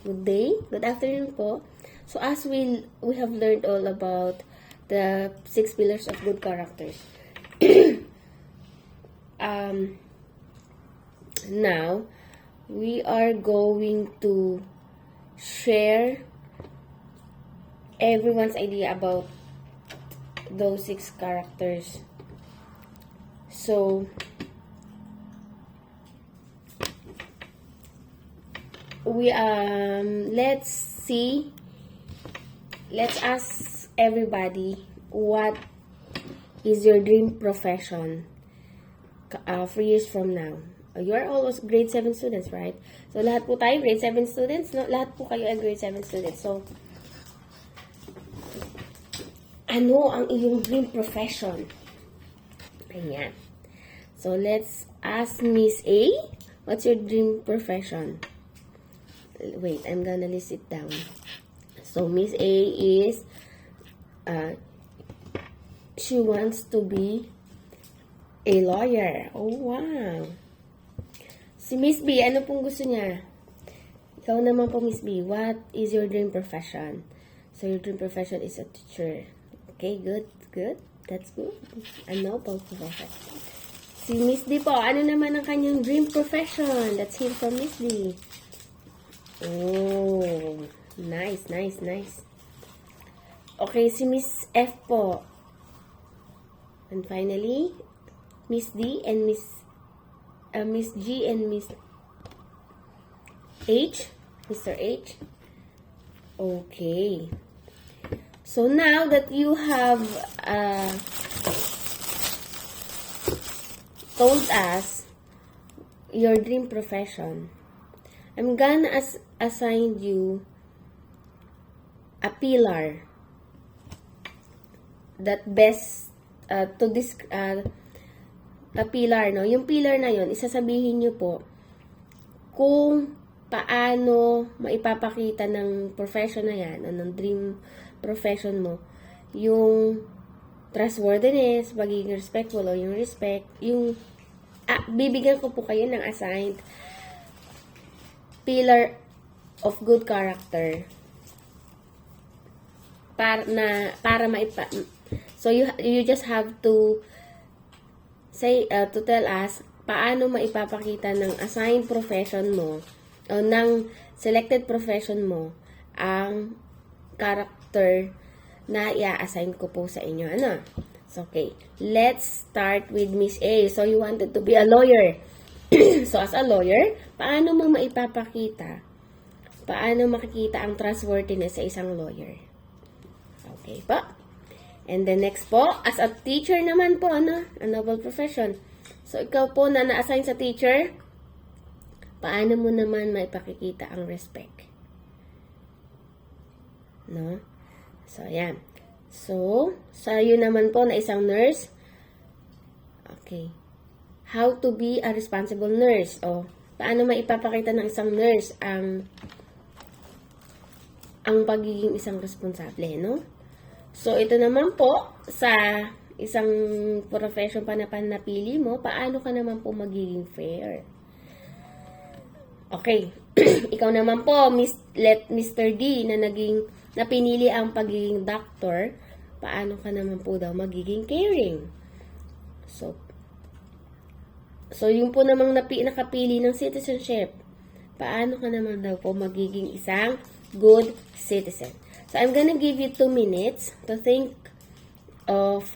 Good day, good afternoon po. So as we have learned all about the 6 pillars of good characters. Now we are going to share everyone's idea about those 6 characters. So we let's ask everybody, what is your dream profession 3 years from now? You are all grade 7 students, right? So lahat po tayo grade 7 students, no? Lahat po kayo ay grade 7 students. So ano ang iyong dream profession? Ayan. So let's ask Miss A, what's your dream profession? Wait, I'm gonna list it down. So Miss A is she wants to be a lawyer. Oh, wow. Si Miss B, ano pong gusto niya? Ikaw naman po, Miss B, what is your dream profession? So your dream profession is a teacher. Okay, good. That's good. A noble profession. Si Miss D po, ano naman ang kanyang dream profession? Let's hear from Miss D. Oh, nice. Okay, si Miss F po. And finally, Miss D and Miss G and Miss H. Mr. H. Okay. So now that you have told us your dream profession, I'm gonna assign you a pillar that best to this a pillar, no? Yung pillar na yon, isasabihin niyo po kung paano maipapakita ng profession na yan, ng dream profession mo, yung trustworthiness, pagiging respectful, o yung respect, yung bibigyan ko po kayo ng assigned pillar of good character so you just have to say to tell us paano maipapakita ng assigned profession mo o ng selected profession mo ang character na i-assign ko po sa inyo. Ano? So, okay. Let's start with Miss A. So, you wanted to be a lawyer. So, as a lawyer, paano mo maipapakita? Paano makikita ang trustworthiness sa isang lawyer? Okay po. And the next po, as a teacher naman po, ano? A noble profession. So, ikaw po na na-assign sa teacher, paano mo naman maipakikita ang respect? No? So, yan. So, sa'yo naman po na isang nurse, okay. How to be a responsible nurse. O, paano maipapakita ng isang nurse ang pagiging isang responsable, no? So, ito naman po, sa isang profession pa na napili mo, paano ka naman po magiging fair? Okay. Ikaw naman po, Mr. D, na napinili ang pagiging doctor, paano ka naman po daw magiging caring? So yung po namang nakapili ng citizenship, paano ka naman daw po magiging isang good citizen? So, I'm gonna give you 2 minutes to think of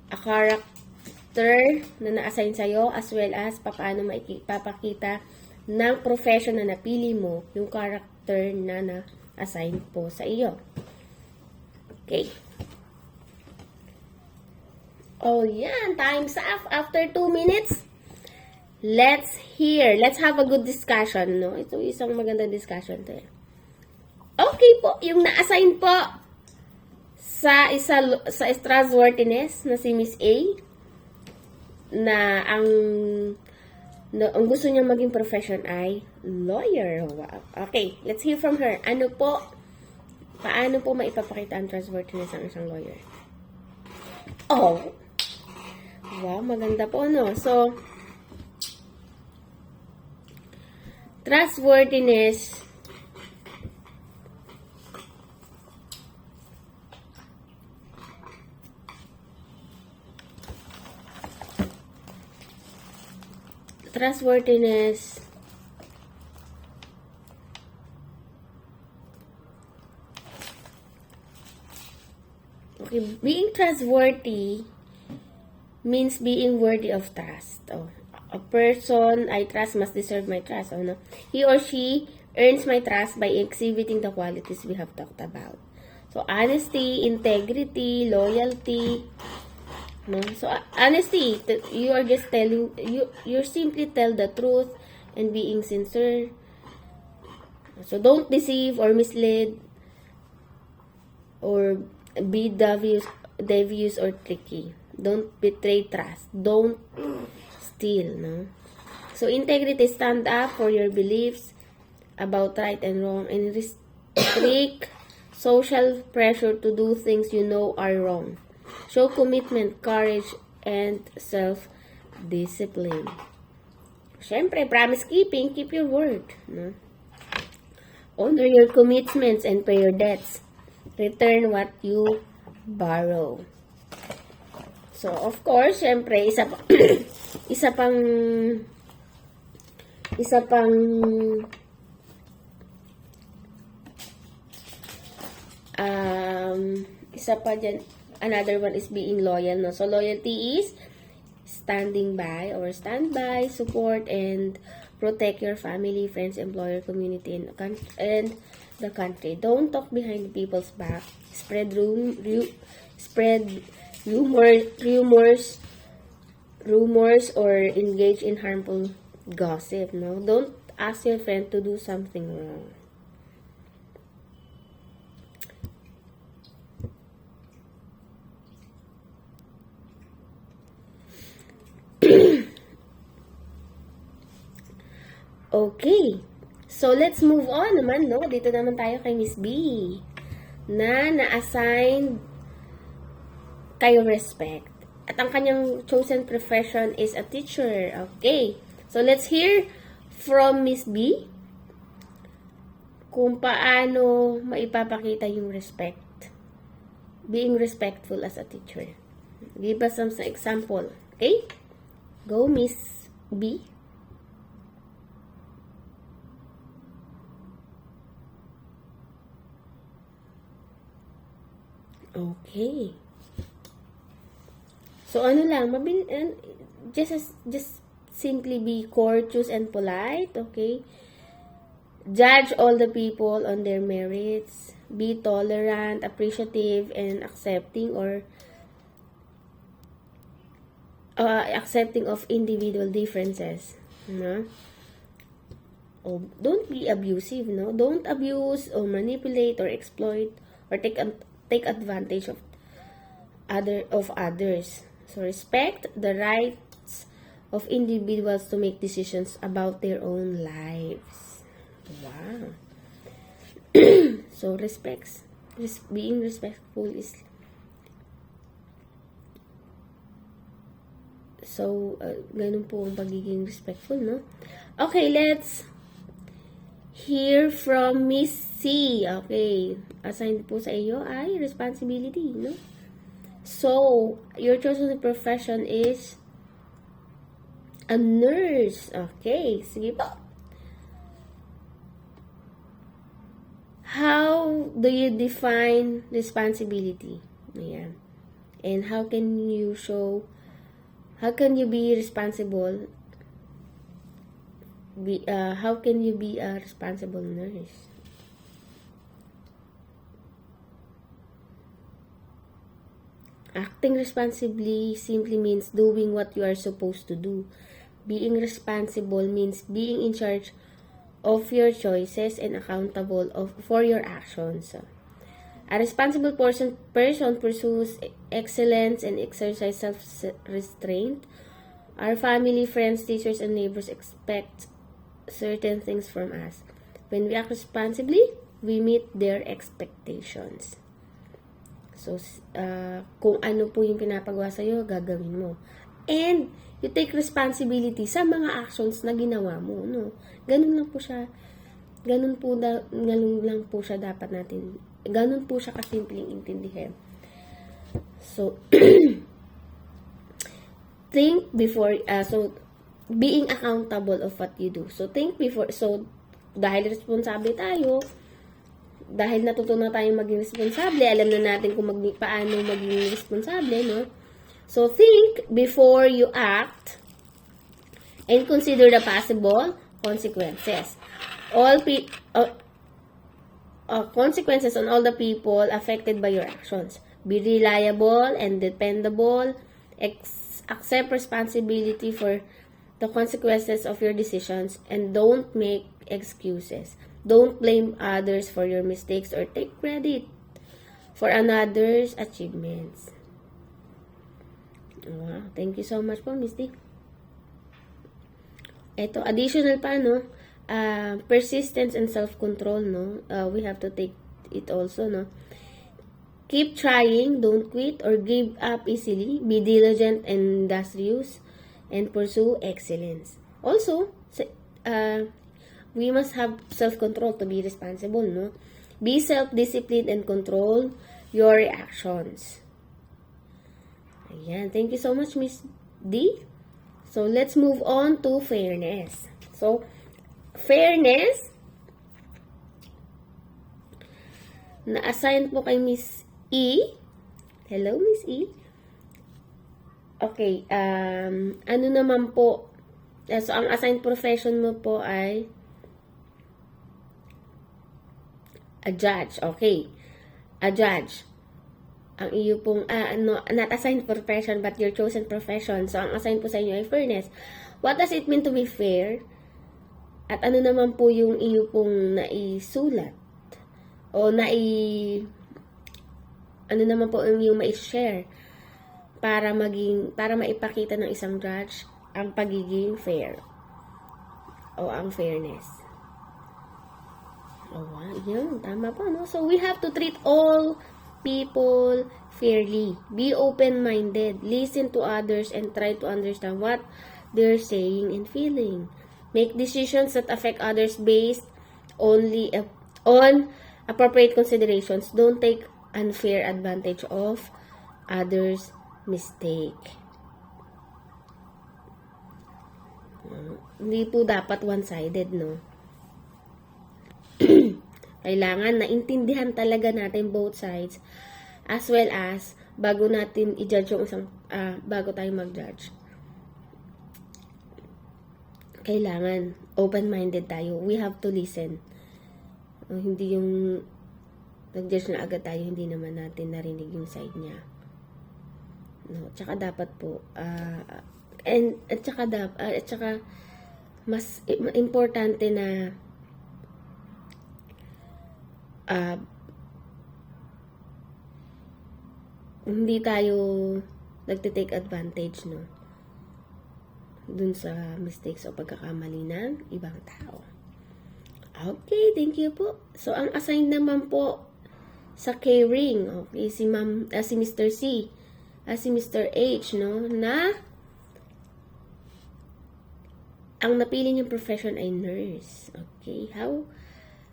a character na na-assign sa'yo, as well as paano maipapakita ng profession na napili mo, yung character na na-assign po sa iyo. Okay. Oh, yan. Time's up. After 2 minutes, let's have a good discussion, no? Ito isang magandang discussion to. Okay po, yung na-assign po sa trustworthiness na si Miss A, na ang gusto niya maging profession ay lawyer. Wow. Okay, let's hear from her. Paano po maipapakita ang trustworthiness ng isang lawyer? Oh, wow, maganda po, no? So, trustworthiness trustworthiness, okay, being trustworthy means being worthy of trust. Oh, a person I trust must deserve my trust. Oh, no? He or she earns my trust by exhibiting the qualities we have talked about. So, honesty, integrity, loyalty. No? So, honesty, you are just telling, you simply tell the truth and being sincere. So, don't deceive or mislead or be devious or tricky. Don't betray trust. Don't steal, no? So, integrity, stand up for your beliefs about right and wrong and restrict social pressure to do things you know are wrong. Show commitment, courage, and self-discipline. Siyempre, promise keeping, keep your word, no? Honor your commitments and pay your debts. Return what you borrow. So, of course, syempre, isa pang isa pa dyan, another one is being loyal, no? So, loyalty is standing by or stand by, support, and protect your family, friends, employer, community, and the country. Don't talk behind people's back. Spread rumors, or engage in harmful gossip. No, don't ask your friend to do something wrong. Okay. So, let's move on naman, no? Dito naman tayo kay Miss B na na-assign kayo respect. At ang kanyang chosen profession is a teacher. Okay. So, let's hear from Miss B kung paano maipapakita yung respect. Being respectful as a teacher. Give us some example. Okay? Go, Miss B. Okay. So, ano lang, just simply be courteous and polite, okay? Judge all the people on their merits. Be tolerant, appreciative, and accepting of individual differences. No? Oh, don't be abusive, no? Don't abuse or manipulate or exploit or take advantage of others. So, respect the rights of individuals to make decisions about their own lives. Wow. So, being respectful is so, ganun po ang pagiging respectful, no? Okay, let's hear from Miss C. Okay. Assigned po sa iyo ay responsibility, no? So, your chosen profession is a nurse. Okay. Sige po. How do you define responsibility? Ayan. And how can you be responsible? How can you be a responsible nurse? Acting responsibly simply means doing what you are supposed to do. Being responsible means being in charge of your choices and accountable for your actions. A responsible person pursues excellence and exercises self-restraint. Our family, friends, teachers, and neighbors expect certain things from us. When we act responsibly, we meet their expectations. So, kung ano po yung pinapagawa sa'yo, gagawin mo. And, you take responsibility sa mga actions na ginawa mo, no? Ganun lang po siya. Ganun lang po siya dapat natin. Ganun po siya kasimpleng intindihin. So, think before, being accountable of what you do. So, think before, so, dahil responsable tayo, dahil natutunan tayong maging responsable, alam na natin kung paano maging responsable, no? So, think before you act and consider the possible consequences. Consequences on all the people affected by your actions. Be reliable and dependable. Accept responsibility for the consequences of your decisions and don't make excuses. Don't blame others for your mistakes or take credit for another's achievements. Wow, thank you so much po, Misty. Ito, additional pa, no? Persistence and self-control, no? We have to take it also, no? Keep trying, don't quit or give up easily. Be diligent and industrious and pursue excellence. Also, we must have self-control to be responsible, no? Be self-disciplined and control your reactions. Ayan. Thank you so much, Miss D. So, let's move on to fairness. So, fairness, na-assign po kay Miss E. Hello, Miss E. Okay, ano naman po, so, ang assigned profession mo po ay a judge. Okay. A judge. Ang iyo pong, not assigned profession, but your chosen profession. So, ang assigned po sa inyo ay fairness. What does it mean to be fair? At ano naman po yung iyo pong naisulat? O ano naman po yung mai-share para maipakita ng isang judge ang pagiging fair o ang fairness. Oh, wow, yun, tama pa, no? So, we have to treat all people fairly. Be open-minded. Listen to others and try to understand what they're saying and feeling. Make decisions that affect others based only on appropriate considerations. Don't take unfair advantage of others' mistake. Hindi po dapat one-sided, no? Kailangan naintindihan talaga natin both sides as well as bago natin i-judge yung isang bago tayo mag-judge. Kailangan open-minded tayo. We have to listen. Hindi yung nag-judge na agad tayo, hindi naman natin narinig yung side niya. No, tsaka dapat po at tsaka mas importante na hindi tayo nagte-take advantage, no, dun sa mistakes o pagkakamali ng ibang tao. Okay, thank you po. So, ang assigned naman po sa caring, okay, si Mr. C, si Mr. H, no, na ang napili niyang profession ay nurse. Okay, how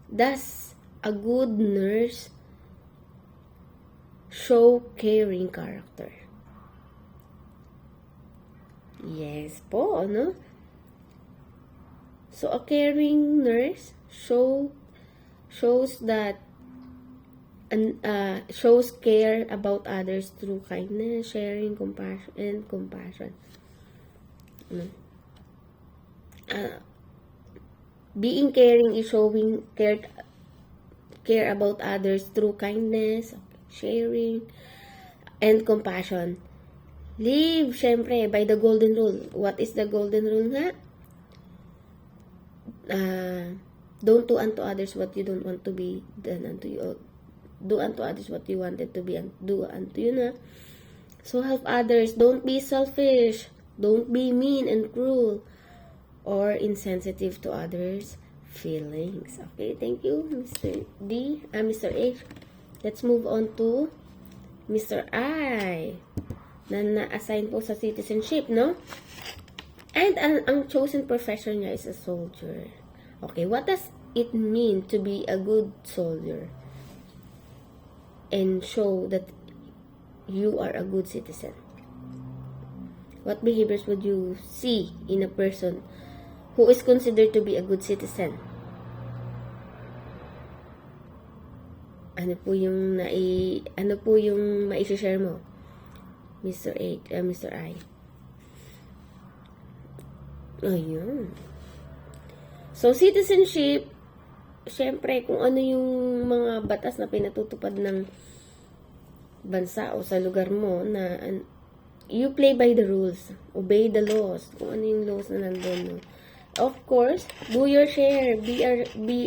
does a good nurse show caring character? Yes po, no? So, a caring nurse shows that shows care about others through kindness, sharing, compassion. Being caring is showing care about others through kindness, sharing, and compassion. Live, syempre, by the golden rule. What is the golden rule nga? Don't do unto others what you don't want to be done unto you. Do unto others what you wanted to be and do unto you na. So help others. Don't be selfish. Don't be mean and cruel or insensitive to others' feelings. Okay, thank you, Mr. D. Mr. H. Let's move on to Mr. I. Na na-assign po sa citizenship, no? And ang chosen profession niya is a soldier. Okay, what does it mean to be a good soldier? And show that you are a good citizen. What behaviors would you see in a person who is considered to be a good citizen? Ano po yung mai-share mo? Mr. I. Ayun. So, citizenship, syempre, kung ano yung mga batas na pinatutupad ng bansa o sa lugar mo na you play by the rules, obey the laws, kung ano yung laws na nandun. No? Of course, do your share, be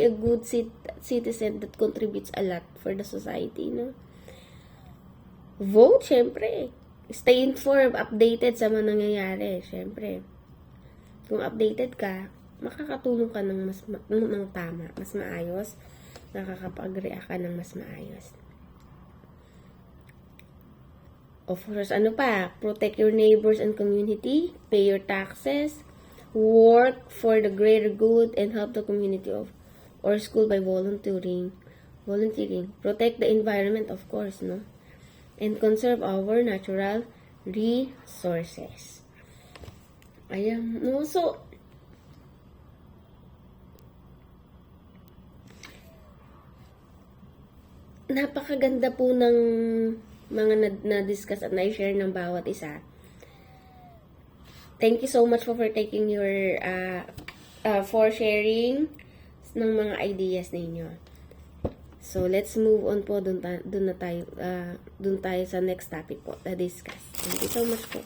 a good citizen that contributes a lot for the society, no? Vote, syempre. Stay informed, updated sa mga nangyayari, syempre. Kung updated ka, makakatulong ka ng ng tama, mas maayos, nakakapag-react ka ng mas maayos. Of course, ano pa? Protect your neighbors and community, pay your taxes, work for the greater good, and help the community or school by volunteering. Protect the environment, of course, no? And conserve our natural resources. Ayan, no? So, napakaganda po ng mga na-discuss at na-share ng bawat isa. Thank you so much for taking your, for sharing ng mga ideas ninyo. So, let's move on po dun tayo sa next topic po na discuss. Thank you so much po.